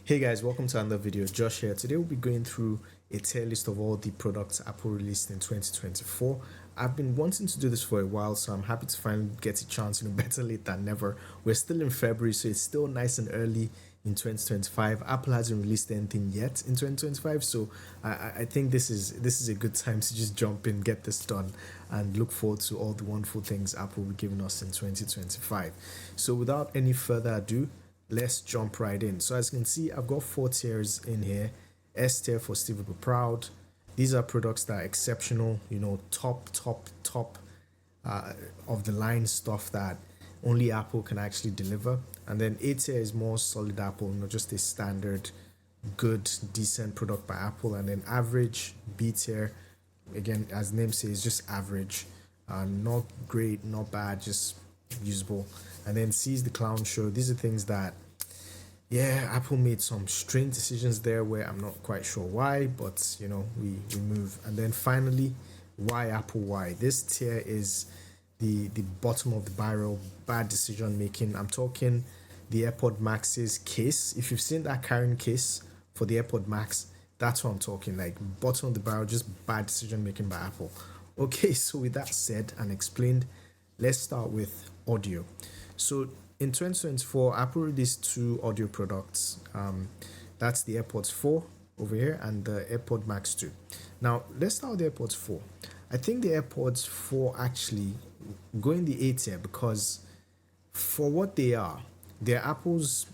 Hey guys, welcome to another video. Josh here. Today we'll be going through a tier list of all the products Apple released in 2024. I've been wanting to do this for a while, so I'm happy to finally get a chance. Better late than never. We're still in February, so it's still nice and early in 2025. Apple hasn't released anything yet in 2025, so I think this is a good time to just jump in, get this done, and look forward to all the wonderful things Apple will be giving us in 2025. So without any further ado, let's jump right in. So as you can see, I've got 4 tiers in here. S tier for Steve will be proud. These are products that are exceptional, top of the line stuff that only Apple can actually deliver. And then A tier is more solid Apple, just a standard good decent product by Apple. And then average B tier, again, as the name says, just average, not great, not bad, just usable. And then C is the clown show. These are things that, yeah, Apple made some strange decisions there where I'm not quite sure why, but we move. And then finally, why Apple? Why? This tier is the bottom of the barrel, bad decision making. I'm talking the AirPod Max's case. If you've seen that carrying case for the AirPod Max, that's what I'm talking, like bottom of the barrel, just bad decision making by Apple. Okay, so with that said and explained, let's start with audio. So in 2024, Apple released 2 audio products. That's the AirPods 4 over here and the AirPod Max 2. Now, let's start with the AirPods 4. I think the AirPods 4 actually go in the A tier because for what they are, they're Apple's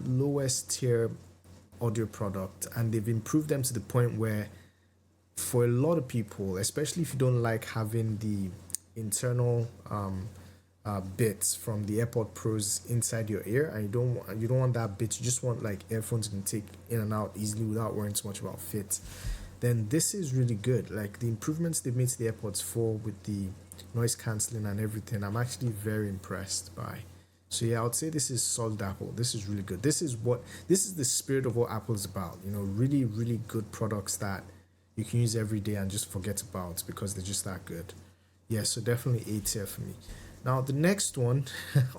lowest tier audio product, and they've improved them to the point where for a lot of people, especially if you don't like having the internal bits from the AirPod Pros inside your ear, and you don't want that bit, you just want like earphones you can take in and out easily without worrying too much about fit, then this is really good. Like the improvements they've made to the AirPods 4 with the noise cancelling and everything, I'm actually very impressed by. So yeah, I would say this is solid Apple. This is really good. This is the spirit of what Apple is about. Really, really good products that you can use every day and just forget about because they're just that good. Yeah, so definitely A tier for me. Now the next one,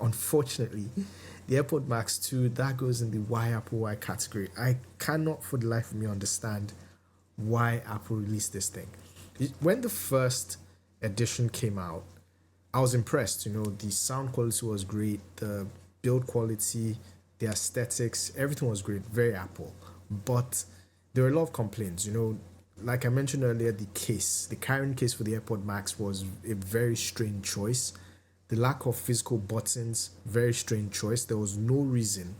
unfortunately, the AirPod Max 2, that goes in the why Apple why category. I cannot for the life of me understand why Apple released this thing. When the first edition came out, I was impressed. The sound quality was great, the build quality, the aesthetics, everything was great, very Apple. But there were a lot of complaints. Like I mentioned earlier, the carrying case for the AirPod Max was a very strange choice. The lack of physical buttons, very strange choice. There was no reason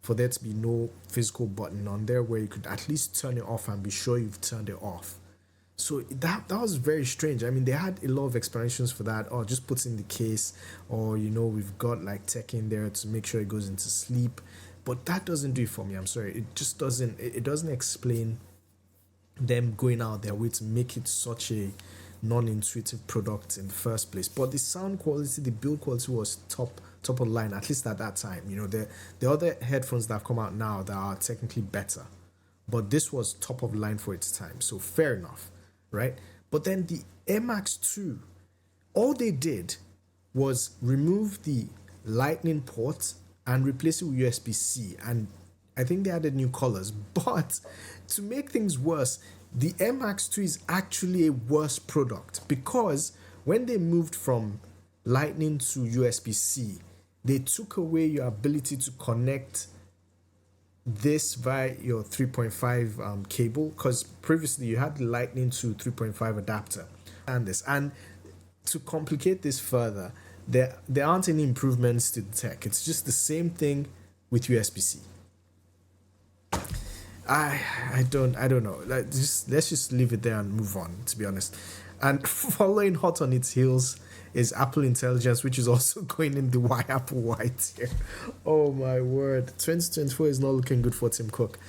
for there to be no physical button on there where you could at least turn it off and be sure you've turned it off. So that was very strange. I mean, they had a lot of explanations for that. Or just put in the case, or we've got like tech in there to make sure it goes into sleep. But that doesn't do it for me. I'm sorry. It just doesn't. It doesn't explain them going out their way to make it such a non-intuitive product in the first place. But the sound quality, the build quality was top of the line, at least at that time. The other headphones that have come out now that are technically better, but this was top of the line for its time, so fair enough, right? But then the Air Max 2, all they did was remove the lightning port and replace it with USB-C, and I think they added new colors. But to make things worse, the Air Max 2 is actually a worse product because when they moved from Lightning to USB-C, they took away your ability to connect this via your 3.5 cable, because previously you had the Lightning to 3.5 adapter. And to complicate this further, there aren't any improvements to the tech. It's just the same thing with USB-C. I don't know. Let's just leave it there and move on, to be honest. And following hot on its heels is Apple Intelligence, which is also going in the why Apple white here. Oh my word, 2024 is not looking good for Tim Cook.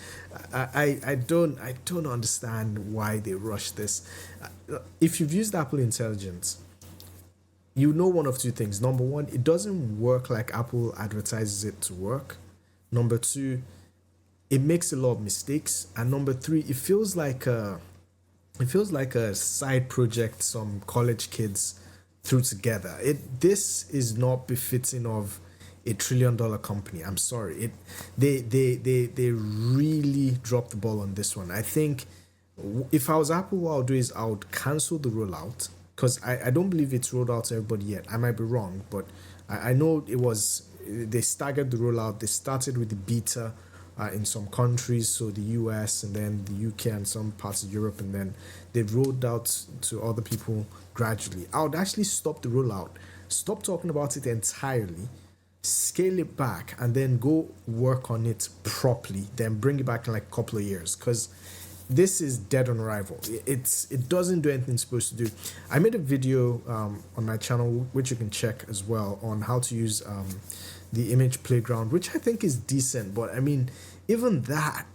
I don't understand why they rushed this. If you've used Apple Intelligence, you know one of two things. Number one, it doesn't work like Apple advertises it to work. Number two, it makes a lot of mistakes. And number three, it feels like a side project some college kids threw together. This is not befitting of $1 trillion company. I'm sorry, they really dropped the ball on this one. I think if I was Apple, what I'll do is I would cancel the rollout, because I don't believe it's rolled out to everybody yet. I might be wrong, but I know it was, they staggered the rollout. They started with the beta in some countries, so the US and then the UK and some parts of Europe, and then they rolled out to other people gradually. I would actually stop the rollout, stop talking about it entirely, scale it back, and then go work on it properly, then bring it back in like a couple of years, because this is dead on arrival. It doesn't do anything it's supposed to do. I made a video on my channel, which you can check as well, on how to use the image playground, which I think is decent, but I mean, even that,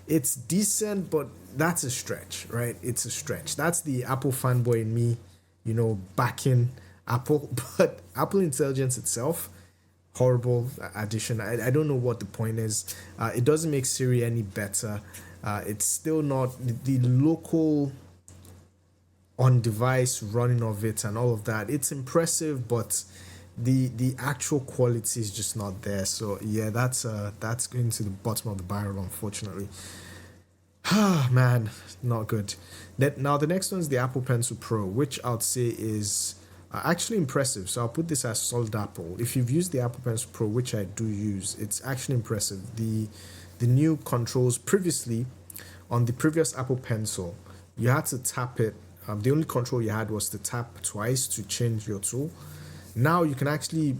it's decent, but that's a stretch, right? It's a stretch. That's the Apple fanboy in me, backing Apple. But Apple Intelligence itself, horrible addition. I don't know what the point is. It doesn't make Siri any better. It's still not the local on device running of it and all of that. It's impressive, but the actual quality is just not there. So yeah, that's going to the bottom of the barrel, unfortunately. Ah, man, not good. Now the next one is the Apple Pencil Pro, which I'd say is actually impressive. So I'll put this as solid Apple. If you've used the Apple Pencil Pro, which I do use, it's actually impressive. The new controls, previously on the previous Apple Pencil, you had to tap it. The only control you had was to tap twice to change your tool. Now you can actually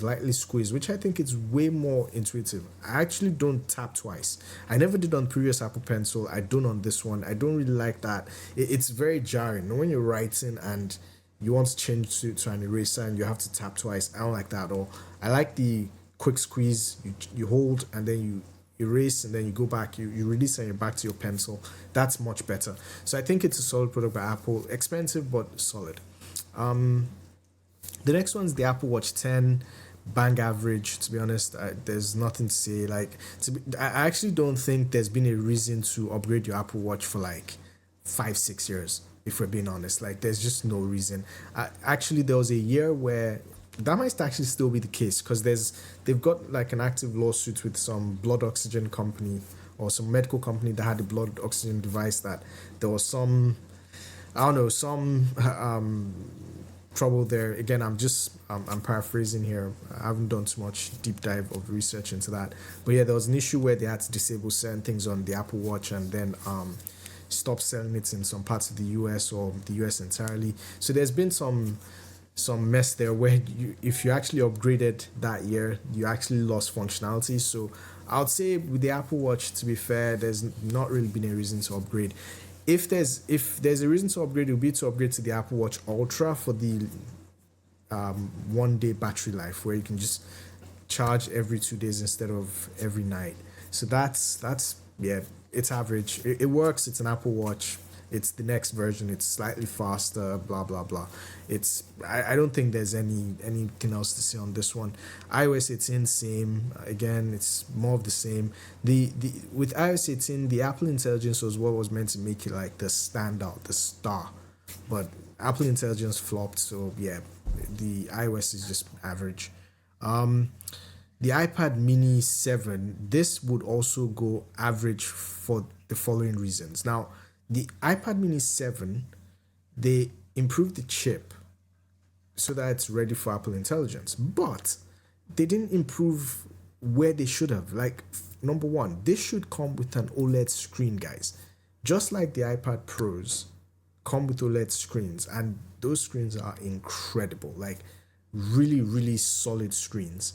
lightly squeeze, which I think is way more intuitive. I actually don't tap twice. I never did on previous Apple Pencil. I don't on this one. I don't really like that. It's very jarring when you're writing and you want to change to an eraser and you have to tap twice. I don't like that. Or I like the quick squeeze. You hold and then you erase and then you go back, you release and you're back to your pencil. That's much better. So I think it's a solid product by Apple. Expensive but solid. The next one is the Apple Watch 10, bang average. To be honest, there's nothing to say. I actually don't think there's been a reason to upgrade your Apple Watch for like 5-6 years, if we're being honest. Like, there's just no reason. Actually, there was a year where that might actually still be the case, because they've got like an active lawsuit with some blood oxygen company or some medical company that had a blood oxygen device, that there was some, I don't know, some trouble there. Again, I'm paraphrasing here. I haven't done too much deep dive of research into that, but yeah, there was an issue where they had to disable certain things on the Apple Watch and then stop selling it in some parts of the US or the US entirely. So there's been some mess there where if you actually upgraded that year, you actually lost functionality. So I would say with the Apple Watch, to be fair, there's not really been a reason to upgrade. If there's a reason to upgrade, it would be to upgrade to the Apple Watch Ultra for the 1 day battery life, where you can just charge every 2 days instead of every night. So that's yeah, it's average. It works. It's an Apple Watch. It's the next version. It's slightly faster. Blah blah blah. I don't think there's anything else to say on this one. iOS 18, same. Again, it's more of the same. With iOS 18, the Apple Intelligence was what was meant to make it like the standout, the star, but Apple Intelligence flopped. So yeah, the iOS is just average. The iPad Mini 7, this would also go average for the following reasons. Now, the iPad Mini 7, they improved the chip so that it's ready for Apple Intelligence, but they didn't improve where they should have. Like, number one, this should come with an OLED screen, guys. Just like the iPad Pros come with OLED screens, and those screens are incredible, like really, really solid screens.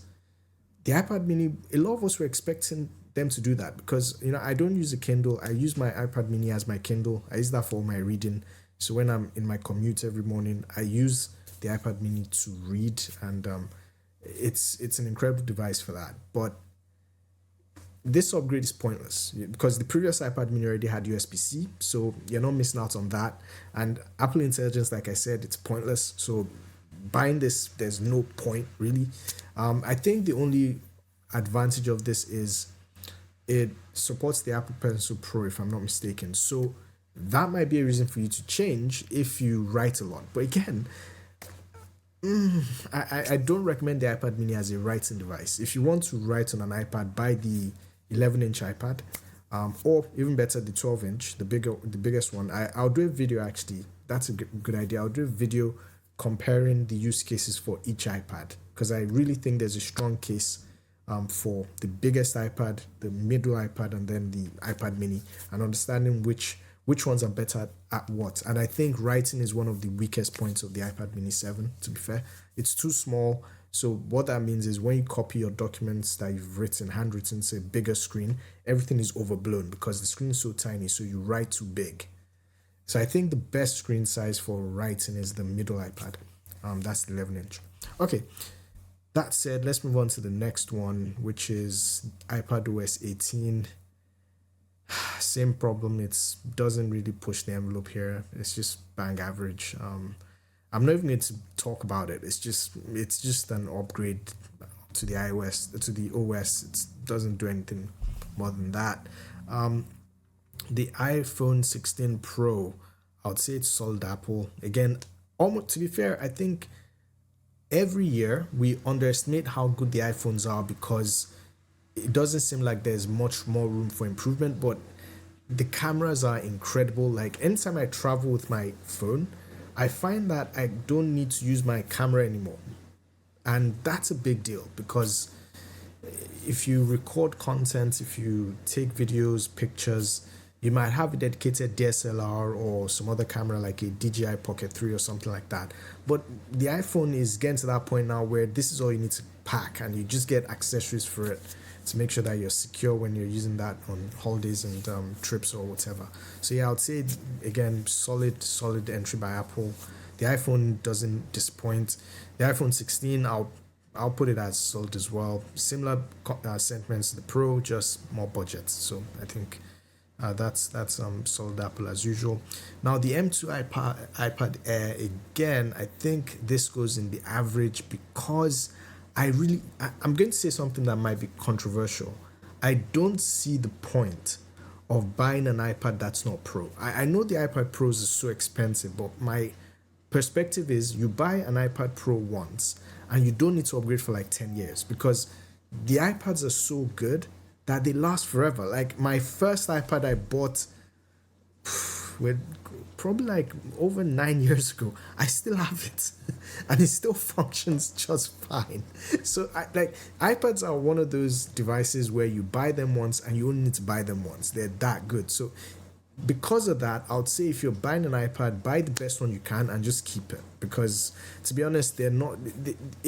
The iPad Mini, a lot of us were expecting them to do that, because I don't use a Kindle. I use my iPad Mini as my Kindle. I use that for my reading. So when I'm in my commute every morning, I use the iPad Mini to read, and it's an incredible device for that. But this upgrade is pointless, because the previous iPad Mini already had USB-C, so you're not missing out on that. And Apple Intelligence, like I said, it's pointless. So buying this, there's no point really. I think the only advantage of this is it supports the Apple Pencil Pro, if I'm not mistaken. So that might be a reason for you to change if you write a lot. But again, I don't recommend the iPad mini as a writing device. If you want to write on an iPad, buy the 11-inch iPad, or even better, the 12-inch, the biggest one. I'll do a video actually. That's a good idea. I'll do a video comparing the use cases for each iPad, because I really think there's a strong case for the biggest iPad, the middle iPad, and then the iPad mini, and understanding which ones are better at what. And I think writing is one of the weakest points of the iPad mini 7, to be fair. It's too small. So what that means is when you copy your documents that you've written, handwritten, to a bigger screen, everything is overblown because the screen is so tiny, so you write too big. So I think the best screen size for writing is the middle iPad. That's the 11-inch. Okay, that said, let's move on to the next one, which is iPad OS 18. Same problem. It doesn't really push the envelope here. It's just bang average. I'm not even going to talk about it. It's just an upgrade to the iOS, to the OS. It doesn't do anything more than that. The iPhone 16 Pro, I would say it's solid Apple. Again, almost, to be fair, I think every year we underestimate how good the iPhones are because it doesn't seem like there's much more room for improvement, but the cameras are incredible. Like anytime I travel with my phone, I find that I don't need to use my camera anymore. And that's a big deal because if you record content, if you take videos, pictures, you might have a dedicated DSLR or some other camera like a DJI Pocket 3 or something like that. But the iPhone is getting to that point now where this is all you need to pack, and you just get accessories for it to make sure that you're secure when you're using that on holidays and trips or whatever. So yeah, I would say again, solid entry by Apple. The iPhone doesn't disappoint. The iPhone 16, I'll put it as solid as well. Similar sentiments to the Pro, just more budget. So I think that's solid Apple as usual. Now the M2 iPad Air, again, I think this goes in the average because I'm going to say something that might be controversial. I don't see the point of buying an iPad that's not Pro. I know the iPad Pros is so expensive, but my perspective is you buy an iPad Pro once and you don't need to upgrade for like 10 years because the iPads are so good that they last forever. Like my first iPad I bought with probably like over 9 years ago, I still have it and it still functions just fine. So like iPads are one of those devices where you buy them once and you only need to buy them once. They're that good. So because of that, I would say if you're buying an iPad, buy the best one you can and just keep it, because to be honest, they're not,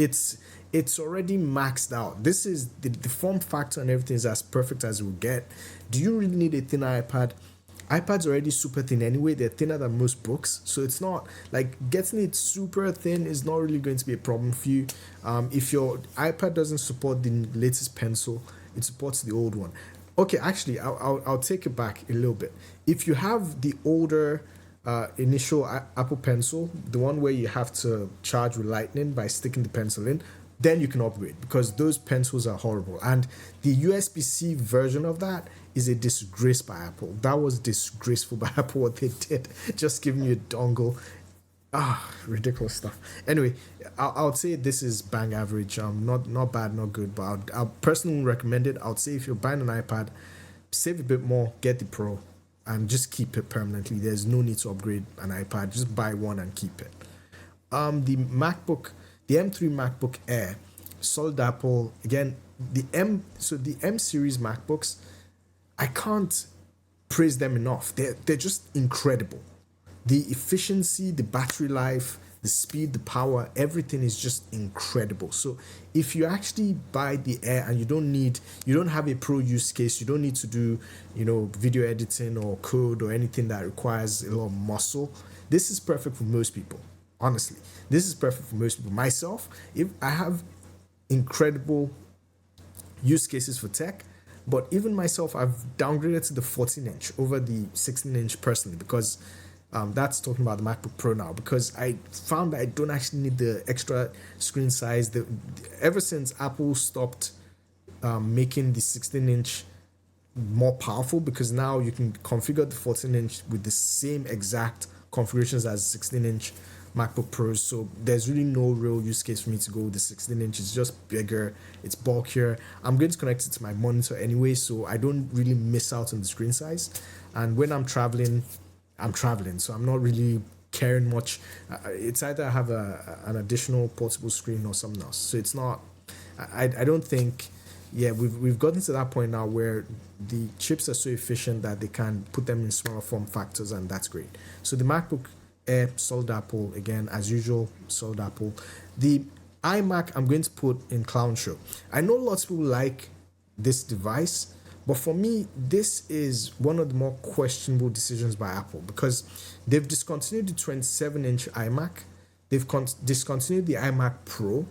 it's already maxed out. This is the form factor and everything is as perfect as it will get. Do you really need a thinner iPad? iPad's already super thin anyway. They're thinner than most books, so it's not like getting it super thin is not really going to be a problem for you. If your iPad doesn't support the latest pencil, it supports the old one. Okay, actually, I'll take it back a little bit. If you have the older initial Apple Pencil, the one where you have to charge with Lightning by sticking the pencil in, then you can upgrade because those pencils are horrible. And the USB-C version of that is a disgrace by Apple. That was disgraceful by Apple what they did, just giving you a dongle. Ridiculous stuff. Anyway, I'll say this is bang average. Not bad, not good, but I'll personally recommend it. I'll say if you're buying an iPad, save a bit more, get the Pro, and just keep it permanently. There's no need to upgrade an iPad. Just buy one and keep it. The M3 MacBook Air, solid Apple. Again, the M series MacBooks, I can't praise them enough. They're just incredible. The efficiency, the battery life, the speed, the power, everything is just incredible. So if you actually buy the Air and you don't have a Pro use case, you don't need to do, video editing or code or anything that requires a lot of muscle, this is perfect for most people. Honestly, this is perfect for most people. Myself, if I have incredible use cases for tech, but even myself, I've downgraded to the 14-inch over the 16-inch personally because that's talking about the MacBook Pro now, because I found that I don't actually need the extra screen size. Ever since Apple stopped making the 16-inch more powerful, because now you can configure the 14-inch with the same exact configurations as 16-inch MacBook Pros, so there's really no real use case for me to go with the 16-inch. It's just bigger, it's bulkier. I'm going to connect it to my monitor anyway, so I don't really miss out on the screen size. And when I'm traveling, so I'm not really caring much. It's either I have an additional portable screen or something else. So it's not. I don't think. Yeah, we've gotten to that point now where the chips are so efficient that they can put them in smaller form factors, and that's great. So the MacBook Air, solid Apple, again, as usual, solid Apple. The iMac, I'm going to put in clown show. I know lots of people like this device, but for me, this is one of the more questionable decisions by Apple because they've discontinued the 27-inch iMac, they've discontinued the iMac Pro,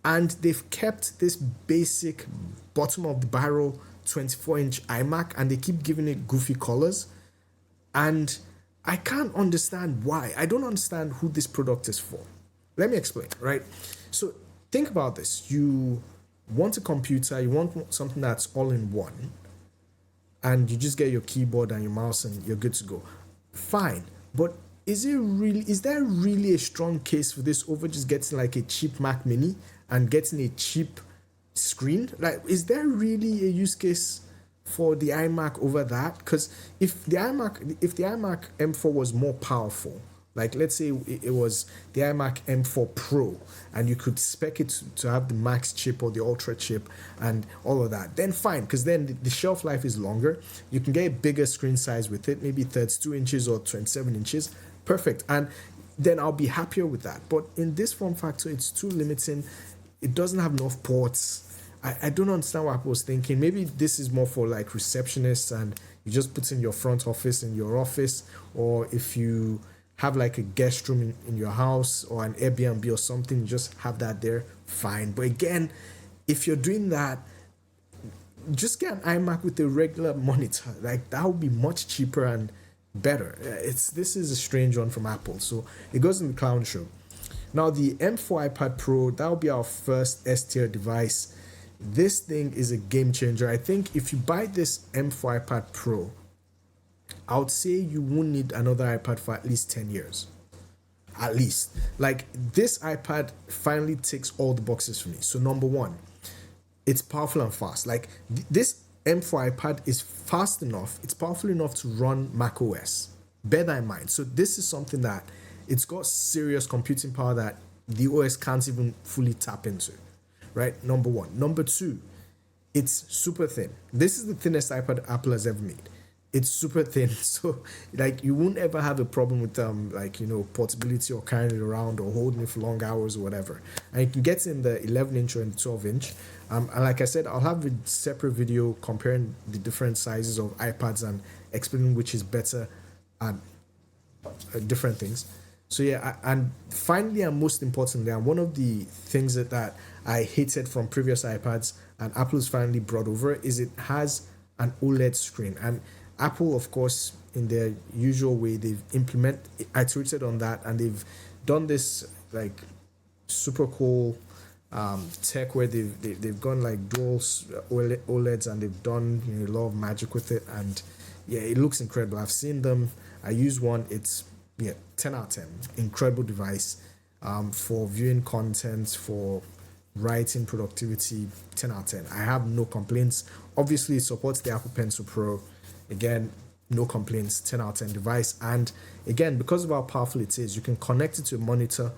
and they've kept this basic bottom of the barrel 24-inch iMac, and they keep giving it goofy colors. And I can't understand why. I don't understand who this product is for. Let me explain, right? So think about this. You want a computer, you want something that's all in one, and you just get your keyboard and your mouse and you're good to go. Fine. But is there really a strong case for this over just getting like a cheap Mac Mini and getting a cheap screen? Like, is there really a use case for the iMac over that? Because if the iMac M4 was more powerful, like let's say it was the iMac M4 Pro, and you could spec it to have the Max chip or the Ultra chip and all of that, then fine, because then the shelf life is longer. You can get a bigger screen size with it, maybe 32 inches or 27 inches. Perfect. And then I'll be happier with that. But in this form factor, it's too limiting. It doesn't have enough ports. I don't understand what Apple was thinking. Maybe this is more for like receptionists and you just put in your front office in your office, or if you have like a guest room in your house or an Airbnb or something, you just have that there, fine. But again, if you're doing that, just get an iMac with a regular monitor. Like that would be much cheaper and better. This is a strange one from Apple, so it goes in the clown show. Now the M4 iPad Pro, that will be our first S-tier device. This thing is a game changer. I think if you buy this M4 iPad Pro, I would say you won't need another iPad for at least 10 years. At least. Like, this iPad finally ticks all the boxes for me. So number one, it's powerful and fast. Like, this M4 iPad is fast enough, it's powerful enough to run macOS. Bear that in mind. So this is something that it's got serious computing power that the OS can't even fully tap into. Right? Number one. Number two, it's super thin. This is the thinnest iPad Apple has ever made. It's super thin, so like you won't ever have a problem with portability or carrying it around or holding it for long hours or whatever. And you can get in the 11-inch or in the 12-inch. And like I said, I'll have a separate video comparing the different sizes of iPads and explaining which is better at different things. So yeah, and finally and most importantly, and one of the things that I hated from previous iPads and Apple has finally brought over is it has an OLED screen. And Apple, of course, in their usual way, they've iterated on that, and they've done this like super cool tech where they've gone like dual OLEDs, and they've done a lot of magic with it, and yeah, it looks incredible. I've seen them. I use one. It's 10 out of 10. Incredible device for viewing content, for writing, productivity. 10 out of 10. I have no complaints. Obviously, it supports the Apple Pencil Pro. Again, no complaints. 10 out of 10 device. And again, because of how powerful it is, you can connect it to a monitor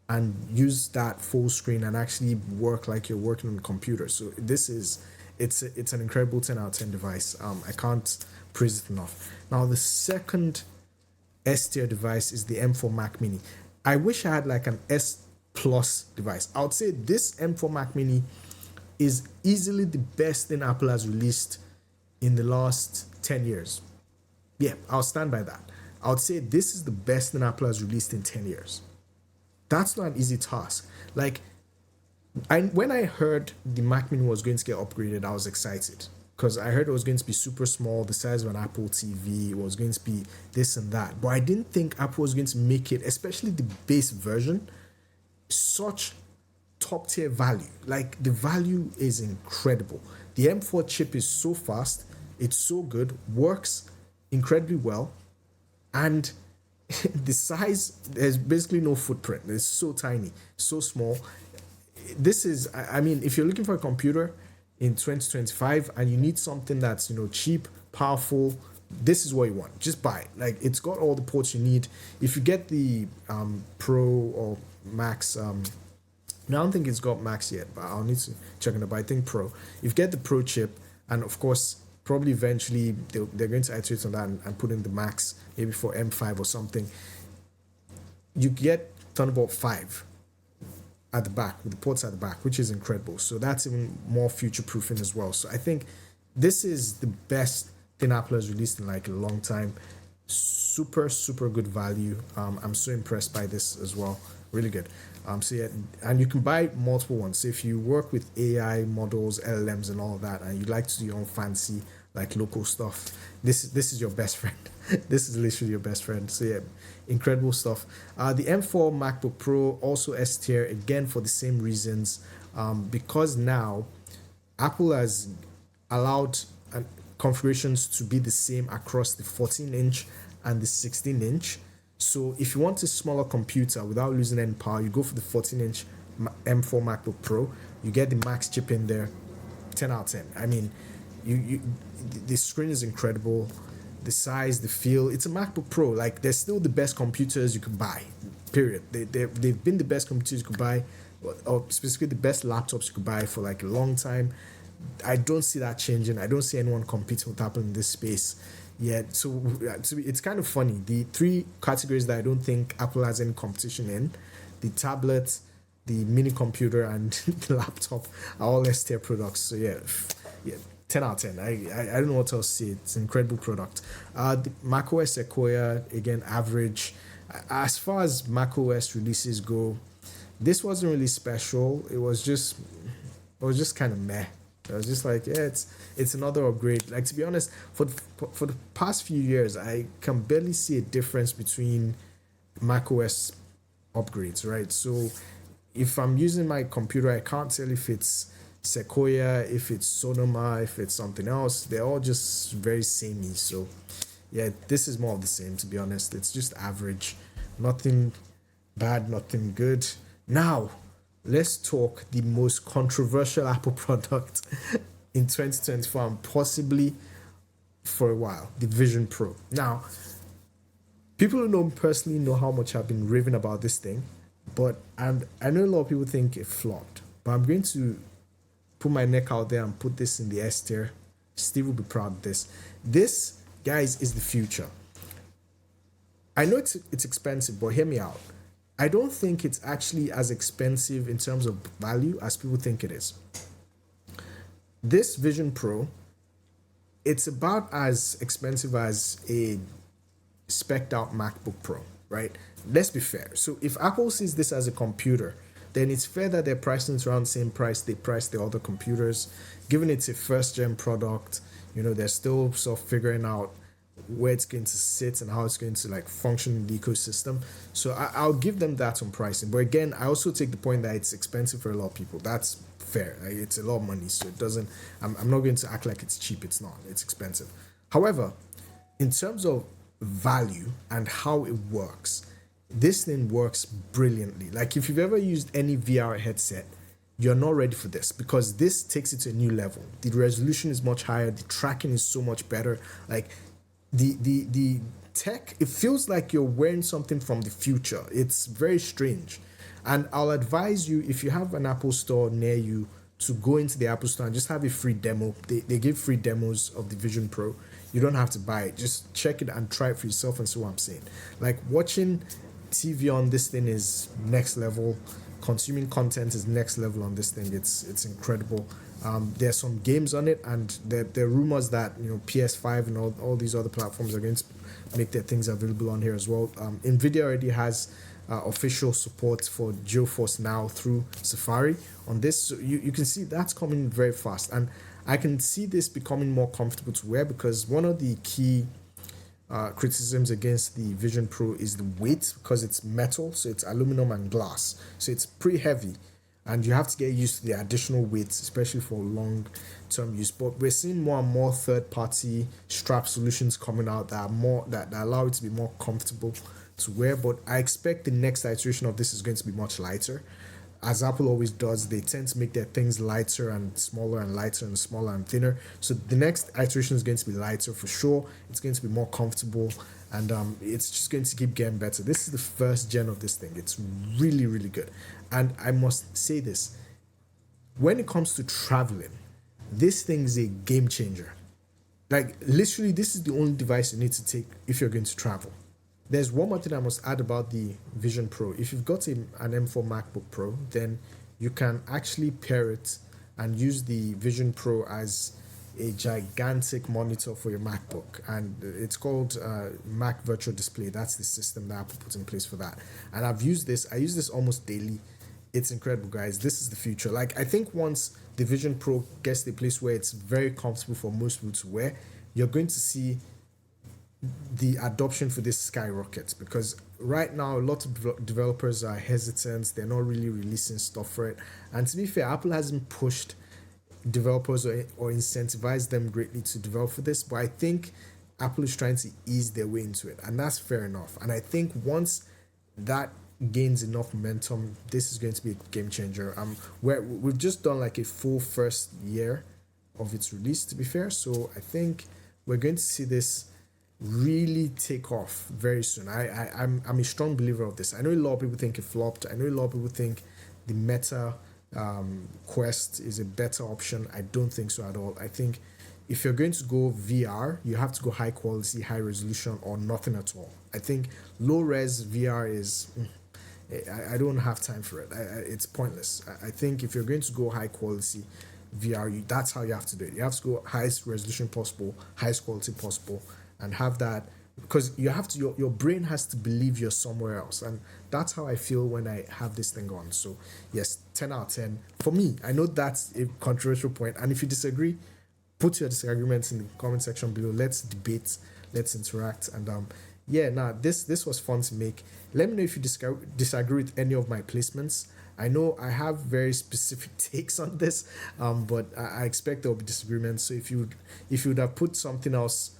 and use that full screen and actually work like you're working on a computer. So it's an incredible 10 out of 10 device. I can't praise it enough. Now, the second S-tier device is the M4 Mac Mini. I wish I had like an S Plus device. I would say this M4 Mac Mini is easily the best thing Apple has released in the last 10 years. Yeah, I'll stand by that. I would say this is the best thing Apple has released in 10 years. That's not an easy task. Like, when I heard the Mac Mini was going to get upgraded, I was excited because I heard it was going to be super small, the size of an Apple TV, it was going to be this and that. But I didn't think Apple was going to make it, especially the base version, such top tier value. Like, the value is incredible. The M4 chip is so fast, it's so good, works incredibly well, and the size, there's basically no footprint. It's so tiny, so small. This is, I mean, if you're looking for a computer in 2025 and you need something that's, cheap, powerful, this is what you want. Just buy it. Like, it's got all the ports you need. If you get the Pro or Max, no, I don't think it's got Max yet, but I'll need to check on it. But I think Pro. If you get the Pro chip, and of course, probably eventually they're going to iterate on that and put in the Max, maybe for M5 or something, you get Thunderbolt 5 at the back, with the ports at the back, which is incredible. So that's even more future proofing as well. So I think this is the best thing Apple has released in like a long time. Super, super good value. I'm so impressed by this as well. Really good. So yeah, and you can buy multiple ones. So if you work with AI models, LLMs, and all that, and you like to do your own fancy like local stuff, this is your best friend. This is literally your best friend. So yeah, incredible stuff. The M4 MacBook Pro, also S tier, again for the same reasons. Because now Apple has allowed configurations to be the same across the 14-inch and the 16-inch. So if you want a smaller computer without losing any power, you go for the 14-inch M4 MacBook Pro. You get the Max chip in there, 10 out of 10. I mean, the screen is incredible, the size, the feel. It's a MacBook Pro. Like, they're still the best computers you could buy, period. They've been the best computers you could buy, or specifically the best laptops you could buy for like a long time. I don't see that changing. I don't see anyone competing with Apple in this space yet. So it's kind of funny. The three categories that I don't think Apple has any competition in, the tablet, the mini computer, and the laptop, are all S tier products. So yeah, 10 out of 10. I don't know what else to say. It's an incredible product. The macOS Sequoia, again, average. As far as macOS releases go, this wasn't really special. It was just kind of meh. I was just like, yeah, it's another upgrade. Like, to be honest, for the past few years, I can barely see a difference between macOS upgrades, right? So if I'm using my computer, I can't tell if it's Sequoia, if it's Sonoma, if it's something else. They're all just very samey. So yeah, this is more of the same, to be honest. It's just average. Nothing bad, nothing good. Now, let's talk the most controversial Apple product in 2024 and possibly for a while, the Vision Pro. Now, people who know me personally know how much I've been raving about this thing, but I know a lot of people think it flopped. But I'm going to put my neck out there and put this in the S tier. Steve will be proud of this. This, guys, is the future. I know it's expensive, but hear me out. I don't think it's actually as expensive in terms of value as people think it is. This Vision Pro, it's about as expensive as a spec'd out MacBook Pro, right? Let's be fair. So if Apple sees this as a computer, then it's fair that they're pricing it around the same price they price the other computers. Given it's a first-gen product, they're still sort of figuring out where it's going to sit and how it's going to like function in the ecosystem. So I'll give them that on pricing. But again, I also take the point that it's expensive for a lot of people. That's fair. Like, it's a lot of money, so it doesn't. I'm not going to act like it's cheap. It's not. It's expensive. However, in terms of value and how it works, this thing works brilliantly. Like, if you've ever used any VR headset, you're not ready for this, because this takes it to a new level. The resolution is much higher. The tracking is so much better. Like, the tech, it feels like you're wearing something from the future. It's very strange. And I'll advise you, if you have an Apple store near you, to go into the Apple store and just have a free demo. They give free demos of the Vision Pro. You don't have to buy it. Just check it and try it for yourself and see what I'm saying. Like, watching TV on this thing is next level. Consuming content is next level on this thing. It's incredible. There's some games on it, and there are rumors that PS5 and all these other platforms are going to make their things available on here as well. Nvidia already has official support for GeForce Now through Safari on this, so you can see that's coming very fast, and I can see this becoming more comfortable to wear, because one of the key criticisms against the Vision Pro is the weight, because it's metal, so it's aluminum and glass, so it's pretty heavy, and you have to get used to the additional weight, especially for long-term use. But we're seeing more and more third-party strap solutions coming out that are more that allow it to be more comfortable to wear, but I expect the next iteration of this is going to be much lighter. As Apple always does, they tend to make their things lighter and smaller and lighter and smaller and thinner. So the next iteration is going to be lighter for sure. It's going to be more comfortable, and it's just going to keep getting better. This is the first gen of this thing. It's really, really good. And I must say this, when it comes to traveling, this thing is a game changer. Like, literally, this is the only device you need to take if you're going to travel. There's one more thing I must add about the Vision Pro. If you've got an M4 MacBook Pro, then you can actually pair it and use the Vision Pro as a gigantic monitor for your MacBook, and it's called Mac Virtual Display. That's the system that Apple put in place for that. And I've used this. I use this almost daily. It's incredible, guys. This is the future. Like, I think once the Vision Pro gets to a place where it's very comfortable for most people to wear, you're going to see the adoption for this skyrockets, because right now a lot of developers are hesitant. They're not really releasing stuff for it, and to be fair, Apple hasn't pushed developers or incentivized them greatly to develop for this, but I think Apple is trying to ease their way into it, and that's fair enough. And I think once that gains enough momentum, this is going to be a game changer. We've just done like a full first year of its release, to be fair, so I think we're going to see this really take off very soon. I'm a strong believer of this. I know a lot of people think it flopped. I know a lot of people think the Meta Quest is a better option. I don't think so at all. I think if you're going to go VR, you have to go high quality, high resolution, or nothing at all. I think low res VR is I don't have time for it. It's pointless. I think if you're going to go high quality VR, that's how you have to do it. You have to go highest resolution possible, highest quality possible, and have that, because you have to, your brain has to believe you're somewhere else, and that's how I feel when I have this thing on. So yes, 10 out of 10 for me. I know that's a controversial point, and if you disagree, put your disagreements in the comment section below. Let's debate, let's interact, and this was fun to make. Let me know if you disagree with any of my placements. I know I have very specific takes on this, but I expect there will be disagreements. So if you would have put something else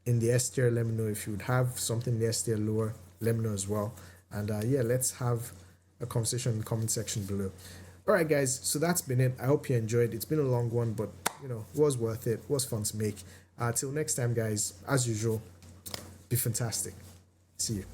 in the S tier, let me know. If you would have something in the S tier lower, let me know as well. And let's have a conversation in the comment section below. All right, guys, so that's been it. I hope you enjoyed. It's been a long one, but it was worth it. It was fun to make. Till next time, guys, as usual, be fantastic. See you.